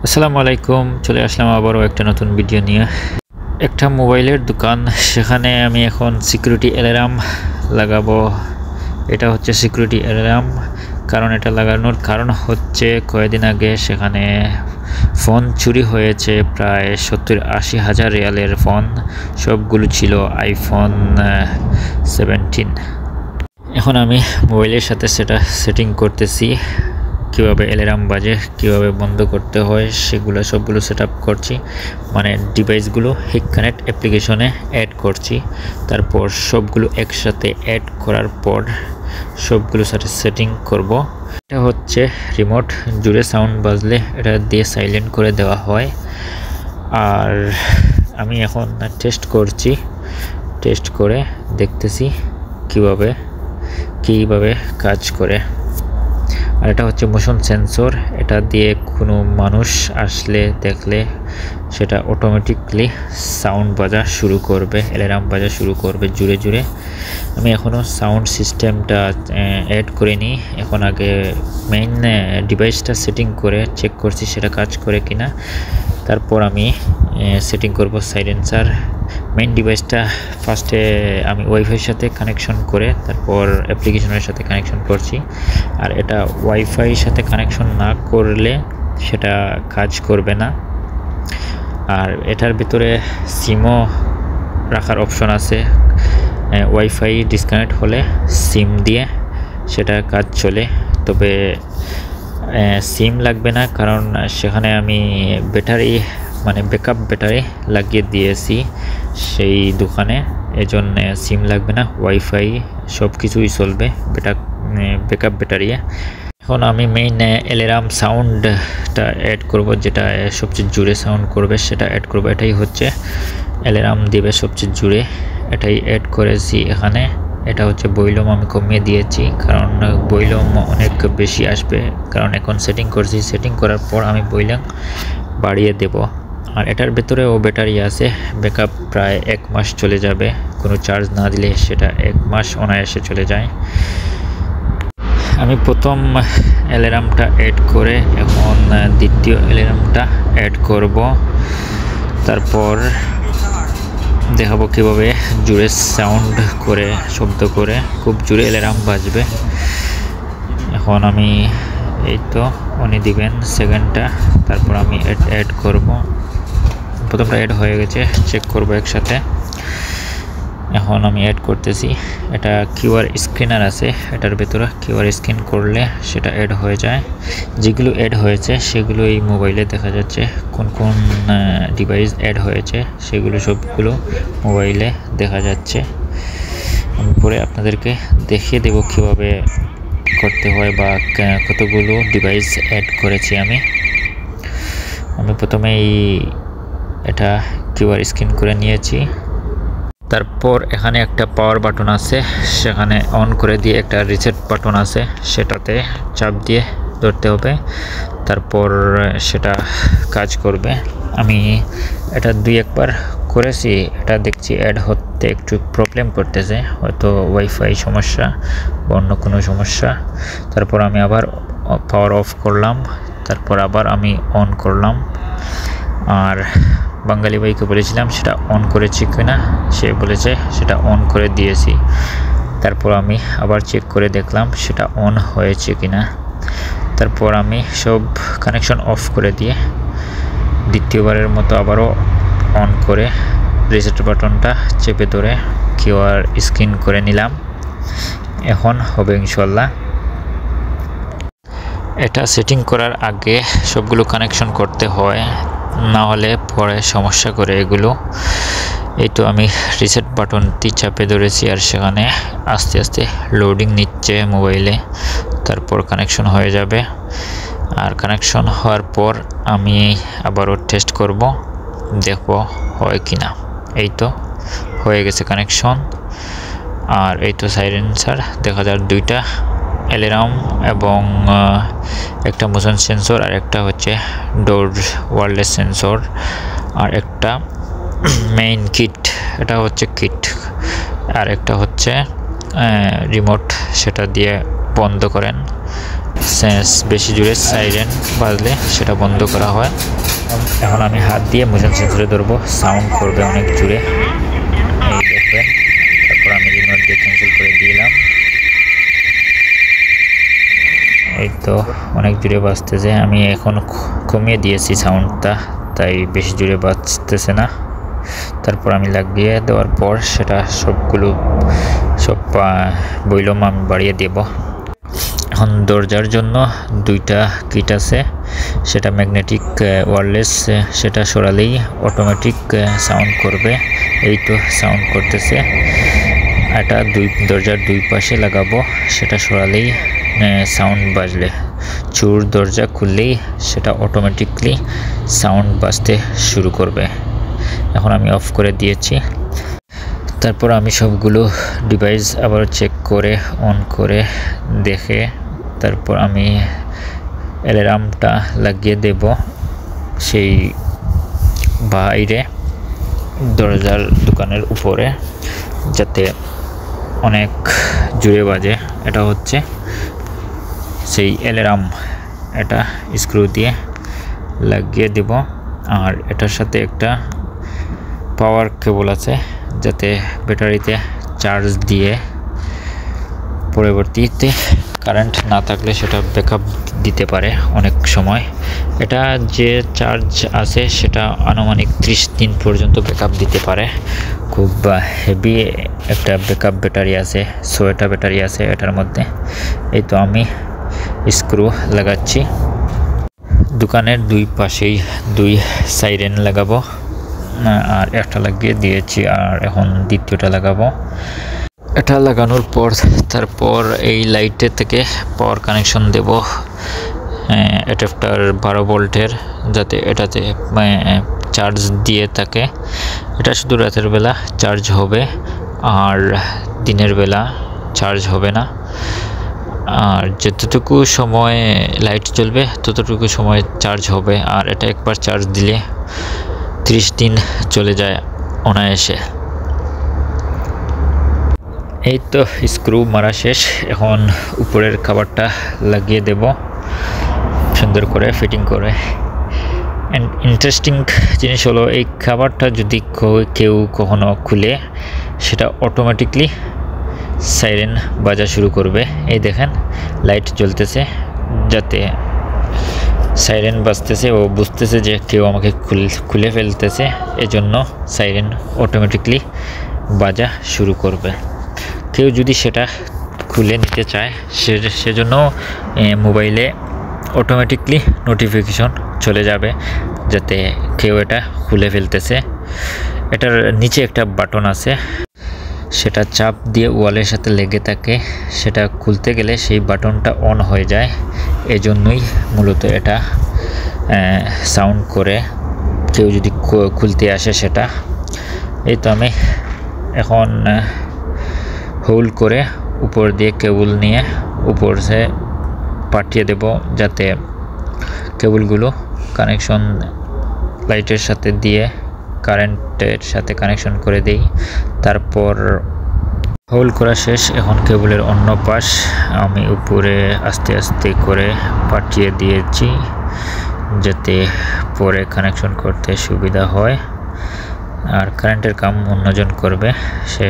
আসসালামু আলাইকুম, চলে আসলাম আবারও একটা নতুন ভিডিও নিয়ে। একটা মোবাইলের দোকান, সেখানে আমি এখন সিকিউরিটি অ্যালার্ম লাগাবো। এটা হচ্ছে সিকিউরিটি অ্যালার্ম, কারণ এটা লাগানোর কারণ হচ্ছে কয়েকদিন আগে সেখানে ফোন চুরি হয়েছে। প্রায় 70-80 হাজার রিয়ালের ফোন, সবগুলো ছিল আইফোন 17। এখন আমি মোবাইলের সাথে সেটা সেটিং করতেছি, কীভাবে অ্যালার্ম বাজে, কীভাবে বন্ধ করতে হয়, সেগুলো সবগুলো সেট আপ করছি। মানে ডিভাইসগুলো হিক কানেক্ট অ্যাপ্লিকেশনে অ্যাড করছি। তারপর সবগুলো একসাথে অ্যাড করার পর সবগুলো সাথে সেটিং করব। এটা হচ্ছে রিমোট, জুড়ে সাউন্ড বাজলে এটা দিয়ে সাইলেন্ট করে দেওয়া হয়। আর আমি এখন টেস্ট করছি, টেস্ট করে দেখতেছি কীভাবে কাজ করে। আর এটা হচ্ছে মোশন সেন্সর, এটা দিয়ে কোনো মানুষ আসলে দেখলে সেটা অটোমেটিকলি সাউন্ড বাজা শুরু করবে, অ্যালার্ম বাজা শুরু করবে জুড়ে জুড়ে। আমি এখনও সাউন্ড সিস্টেমটা অ্যাড করিনি, এখন আগে মেইন ডিভাইসটা সেটিং করে চেক করছি সেটা কাজ করে কিনা। তারপর আমি সেটিং করব সাইলেন্সার। মেইন ডিভাইসটা ফার্স্টে আমি ওয়াইফাইয়ের সাথে কানেকশন করে তারপর অ্যাপ্লিকেশনের সাথে কানেকশন করছি। আর এটা ওয়াইফাইয়ের সাথে কানেকশন না করলে সেটা কাজ করবে না। আর এটার ভিতরে সিমও রাখার অপশন আছে, ওয়াইফাই ডিসকানেক্ট হলে সিম দিয়ে সেটা কাজ চলে। তবে সিম লাগবে না, কারণ সেখানে আমি ব্যাটারি মানে ব্যাকআপ ব্যাটারি লাগিয়ে দিয়েছি সেই দোকানে, এজন্য সিম লাগবে না, ওয়াইফাই সব কিছুই চলবে ব্যাকআপ ব্যাটারি। এখন আমি মেইন অ্যালার্ম সাউন্ডটা অ্যাড করব, যেটা সবচেয়ে জোরে সাউন্ড করবে সেটা অ্যাড করব। এটাই হচ্ছে অ্যালার্ম দিবে সবচেয়ে জোরে, এটাই অ্যাড করেছি এখানে। এটা হচ্ছে ভলিউম আমি কমিয়ে দিয়েছি, কারণ ভলিউম অনেক বেশি আসবে, কারণ এখন সেটিং করছি। সেটিং করার পর আমি ভলিউম বাড়িয়ে দেব। আর এটার ভেতরেও ব্যাটারি আছে, ব্যাকআপ প্রায় 1 মাস চলে যাবে, কোনো চার্জ না দিলে সেটা 1 মাস অনায়াসে চলে যায়। আমি প্রথম অ্যালার্মটা অ্যাড করে এখন দ্বিতীয় অ্যালার্মটা অ্যাড করব। তারপর দেখাবো কীভাবে জোরে সাউন্ড করে, শব্দ করে খুব জোরে অ্যালার্ম বাজবে। এখন আমি এই তো উনি দিবেন সেকেন্ডটা, তারপর আমি অ্যাড করব। প্রথমটা অ্যাড হয়ে গেছে, চেক করব একসাথে। এখন আমি অ্যাড করতেছি। এটা কিউআর স্ক্যানার আছে, এটার ভেতরে কিউআর স্ক্যান করলে সেটা অ্যাড হয়ে যায়। যেগুলো অ্যাড হয়েছে সেগুলো এই মোবাইলে দেখা যাচ্ছে, কোন কোন ডিভাইস অ্যাড হয়েছে সেগুলো সবগুলো মোবাইলে দেখা যাচ্ছে। আমি পরে আপনাদেরকে দেখিয়ে দেব কীভাবে করতে হয় বা কতগুলো ডিভাইস অ্যাড করেছি আমি প্রথমেই এটা কিউআর স্ক্যান করে নিয়েছি। তারপর এখানে একটা পাওয়ার বাটন আছে, সেখানে অন করে দিয়ে একটা রিসেট বাটন আছে, সেটাতে চাপ দিয়ে ধরতে হবে, তারপর সেটা কাজ করবে। আমি এটা 2-1 বার করেছি, এটা দেখছি অ্যাড হতে একটু প্রবলেম করতেছে, হয়তো ওয়াইফাই সমস্যা বা অন্য কোনো সমস্যা। তারপর আমি আবার পাওয়ার অফ করলাম, তারপর আবার আমি অন করলাম। আর বাঙালি ভাইকে বলেছিলাম সেটা অন করেছি কিনা, সে বলেছে সেটা অন করে দিয়েছি। তারপর আমি আবার চেক করে দেখলাম সেটা অন হয়েছে কিনা। তারপর আমি সব কানেকশন অফ করে দিয়ে দ্বিতীয়বারের মতো আবারও অন করে রিসেট বাটনটা চেপে ধরে কিউআর স্ক্যান করে নিলাম। এখন হবে ইনশাল্লাহ। এটা সেটিং করার আগে সবগুলো কানেকশন করতে হয়, না হলে পরে সমস্যা করে এগুলো। এই তো আমি রিসেট বাটনটি চাপে ধরেছি, আর সেখানে আস্তে আস্তে লোডিং নিচ্ছে মোবাইলে, তারপর কানেকশন হয়ে যাবে। আর কানেকশন হওয়ার পর আমি আবারও টেস্ট করব, দেখব হয় কি না। এই তো হয়ে গেছে কানেকশন। আর এই তো সাইলেন্সার দেখা যায়, 2টা অ্যালার্ম এবং একটা মোশন সেন্সর, আর একটা হচ্ছে ডোর ওয়্যারলেস সেন্সর, আর একটা মেইন কিট, এটা হচ্ছে কিট, আর একটা হচ্ছে রিমোট, সেটা দিয়ে বন্ধ করেন। বেশি জোরে সাইরেন বাজলে সেটা বন্ধ করা হয়। এখন আমি হাত দিয়ে মোশন সেন্সরে ধরবো, সাউন্ড করবে অনেক জোরে, এই দেখবেন। তারপর আমি রিমোট দিয়ে ক্যান্সেল করে দিলাম। এই তো অনেক জোরে বাজতেছে, আমি এখন কমিয়ে দিয়েছি সাউন্ডটা, তাই বেশি জোরে বাজতেছে না। তারপর আমি লাগিয়ে দেওয়ার পর সেটা সব ভলিউম আমি বাড়িয়ে দেব। এখন দরজার জন্য দুইটা কিট আছে, সেটা ম্যাগনেটিক ওয়্যারলেস, সেটা সরালেই অটোমেটিক সাউন্ড করবে। এই তো সাউন্ড করতেছে। এটা দরজার দুই পাশে লাগাবো, সেটা সরালেই সাউন্ড বাজলে, চোর দরজা খুললেই সেটা অটোমেটিকলি সাউন্ড বাজতে শুরু করবে। এখন আমি অফ করে দিয়েছি। তারপর আমি সবগুলো ডিভাইস আবার চেক করে অন করে দেখে তারপর আমি অ্যালার্মটা লাগিয়ে দেব সেই বাইরে দরজার দোকানের উপরে, যাতে অনেক জোরে বাজে। এটা হচ্ছে সেই অ্যালার্ম, এটা স্ক্রু দিয়ে লাগিয়ে দেব। আর এটার সাথে একটা পাওয়ার কেবল আছে, যাতে ব্যাটারিতে চার্জ দিয়ে পরবর্তীতে কারেন্ট না থাকলে সেটা ব্যাকআপ দিতে পারে অনেক সময়। এটা যে চার্জ আছে সেটা আনুমানিক 30 দিন পর্যন্ত ব্যাকআপ দিতে পারে। খুব হেভি একটা ব্যাকআপ ব্যাটারি আছে, সোয়েটা ব্যাটারি আছে এটার মধ্যে। এই তো আমি স্ক্রু লাগাচ্ছি। দোকানের দুই পাশেই দুই সাইরেন লাগাবো, আর একটা লাগিয়ে দিয়েছি, আর এখন দ্বিতীয়টা লাগাবো। এটা লাগানোর পর তারপর এই লাইটের থেকে পাওয়ার কানেকশন দেব অ্যাডাপ্টার 12 ভোল্টের, যাতে এটাতে চার্জ দিয়ে থাকে। এটা শুধু রাতের বেলা চার্জ হবে, আর দিনের বেলা চার্জ হবে না। আর যতটুকু সময় লাইট জ্বলবে ততটুকু সময় চার্জ হবে। আর এটা একবার চার্জ দিলে 30 দিন চলে যায় অনায়াসে। এই তো স্ক্রু মারা শেষ, এখন উপরের খাবারটা লাগিয়ে দেব সুন্দর করে ফিটিং করে। ইন্টারেস্টিং জিনিস হলো, এই খাবারটা যদি কেউ কখনো খুলে সেটা অটোমেটিকলি সাইরেন বাজা শুরু করবে। এই দেখেন লাইট জ্বলতেছে, যাতে সাইরেন বাজতেছে, ও বুঝতেছে যে কেউ আমাকে খুলে ফেলতেছে, এজন্য সাইরেন অটোমেটিকলি বাজা শুরু করবে। কেউ যদি সেটা খুলে নিতে চায় সেজন্য মোবাইলে অটোমেটিকলি নোটিফিকেশন চলে যাবে, যাতে কেউ এটা খুলে ফেলতেছে। এটার নিচে একটা বাটন আছে, সেটা চাপ দিয়ে ওয়ালের সাথে লেগে থাকে, সেটা খুলতে গেলে সেই বাটনটা অন হয়ে যায়। এজন্যই মূলত এটা সাউন্ড করে কেউ যদি খুলতে আসে সেটা। এই তো আমি এখন হোল্ড করে উপর দিয়ে কেবল নিয়ে উপর সে পাঠিয়ে দেব, যাতে কেবলগুলো কানেকশন লাইটের সাথে দিয়ে কারেন্টের সাথে কানেকশন করে দেই। তারপর হোল্ড করা শেষ। এখন কেবলের অন্য পাশ আমি উপরে আস্তে আস্তে করে পাঠিয়ে দিয়েছি, যাতে পরে কানেকশন করতে সুবিধা হয়। আর কারেন্টের কাম অন্যজন করবে, সে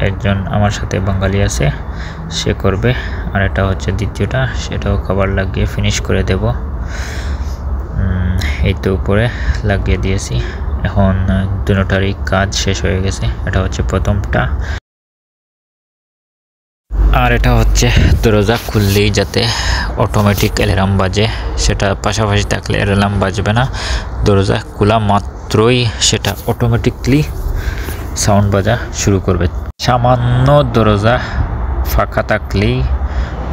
একজন আমার সাথে বাঙালি আছে, সে করবে। আর এটা হচ্ছে দ্বিতীয়টা, সেটাও কভার লাগিয়ে ফিনিশ করে দেব। এই তো উপরে লাগিয়ে দিয়েছি। এখন দুটোটারই কাজ শেষ হয়ে গেছে। এটা হচ্ছে প্রথমটা, আর এটা হচ্ছে দরজা খুললেই যাতে অটোমেটিক অ্যালার্ম বাজে, সেটা পাশাপাশি থাকলে অ্যালার্ম বাজবে না। দরজা খোলা মাত্রই সেটা অটোমেটিকলি সাউন্ড বাজা শুরু করবে। সামান্য দরজা ফাঁকা থাকলেই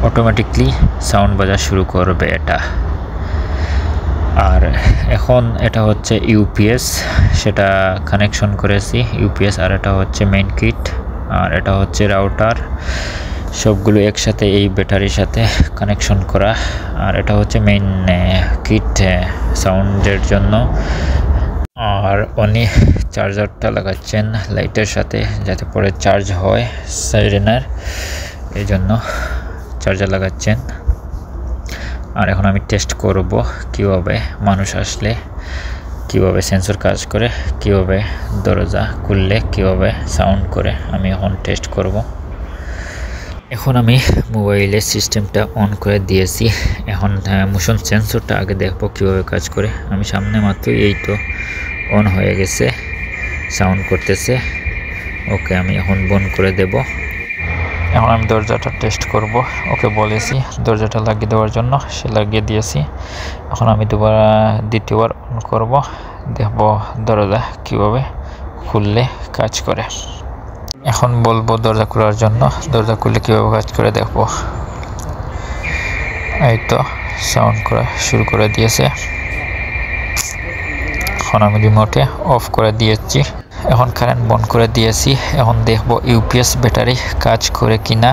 অটোমেটিকলি সাউন্ড বাজা শুরু করবে এটা। আর এখন এটা হচ্ছে ইউপিএস, সেটা কানেকশন করেছি ইউপিএস। আর এটা হচ্ছে মেইন কিট, আর এটা হচ্ছে রাউটার, সবগুলো একসাথে এই ব্যাটারির সাথে কানেকশন করা। আর এটা হচ্ছে মেইন কিট সাউন্ডের জন্য। আর উনি চার্জারটা লাগাচ্ছেন লাইটের সাথে, যাতে পরে চার্জ হয় সাইরেনের, এই জন্য চার্জার লাগাচ্ছেন। আর এখন আমি টেস্ট করব কিভাবে মানুষ আসলে কিভাবে সেন্সর কাজ করে, কিভাবে দরজা খুললে কিভাবে সাউন্ড করে, আমি এখন টেস্ট করব। এখন আমি মোবাইলের সিস্টেমটা অন করে দিয়েছি। এখন মোশন সেন্সরটা আগে দেখব কিভাবে কাজ করে। আমি সামনে মাত্র এই তো অন হয়ে গেছে, সাউন্ড করতেছে। ওকে, আমি এখন বন্ধ করে দেব। এখন আমি দরজাটা টেস্ট করব। ওকে বলেছি দরজাটা লাগিয়ে দেওয়ার জন্য, সে লাগিয়ে দিয়েছি। এখন আমি দ্বিতীয়বার অন করব, দেখব দরজা কিভাবে খুললে কাজ করে। এখন বলবো দরজা খোলার জন্য, দরজা খুললে কীভাবে কাজ করে দেখব। এই তো সাউন্ড করা শুরু করে দিয়েছে। এখন আমি রিমোটে অফ করে দিয়েছি। এখন কারেন্ট বন্ধ করে দিয়েছি। এখন দেখব ইউপিএস ব্যাটারি কাজ করে কিনা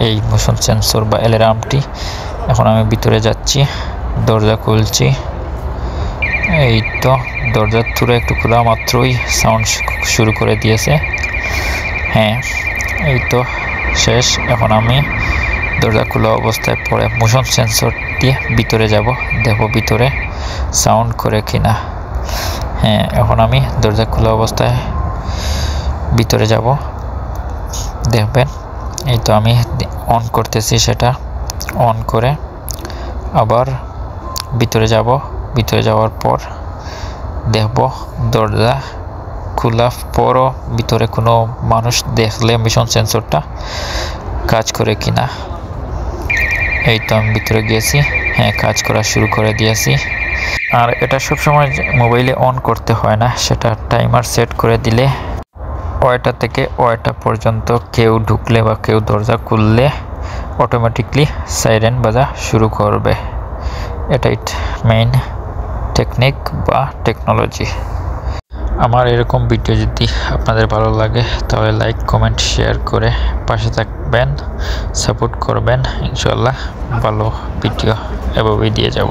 এই মোশন সেন্সর বা অ্যালার্মটি। এখন আমি ভিতরে যাচ্ছি, দরজা খুলছি। এই তো দরজা তুলে একটু খোলা মাত্রই সাউন্ড শুরু করে দিয়েছে। হ্যাঁ, এই তো শেষ। এখন আমি দরজা খোলা অবস্থায় পরে মোশন সেন্সর দিয়ে ভিতরে যাব, দেখব ভিতরে সাউন্ড করে কিনা। হ্যাঁ, এখন আমি দরজা খোলা অবস্থায় ভিতরে যাব, দেখবেন। এই তো আমি অন করতেছি, সেটা অন করে আবার ভিতরে যাব। ভিতরে যাওয়ার পর দেখব দরজা খোলা পরও ভিতরে কোনো মানুষ দেখলে মোশন সেন্সরটা কাজ করে কিনা। এই তো আমি ভিতরে গিয়েছি। হ্যাঁ, কাজ করা শুরু করে দিয়েছি। আর এটা সবসময় মোবাইলে অন করতে হয় না, সেটা টাইমার সেট করে দিলে ওইটা থেকে ওইটা পর্যন্ত কেউ ঢুকলে বা কেউ দরজা খুললে অটোমেটিকলি সাইরেন বাজা শুরু করবে। এটাই মেইন টেকনিক বা টেকনোলজি। আমার এরকম ভিডিও যদি আপনাদের ভালো লাগে তাহলে লাইক, কমেন্ট, শেয়ার করে পাশে থাকবেন, সাপোর্ট করবেন। ইনশাআল্লাহ ভালো ভিডিও এভাবেই দিয়ে যাব।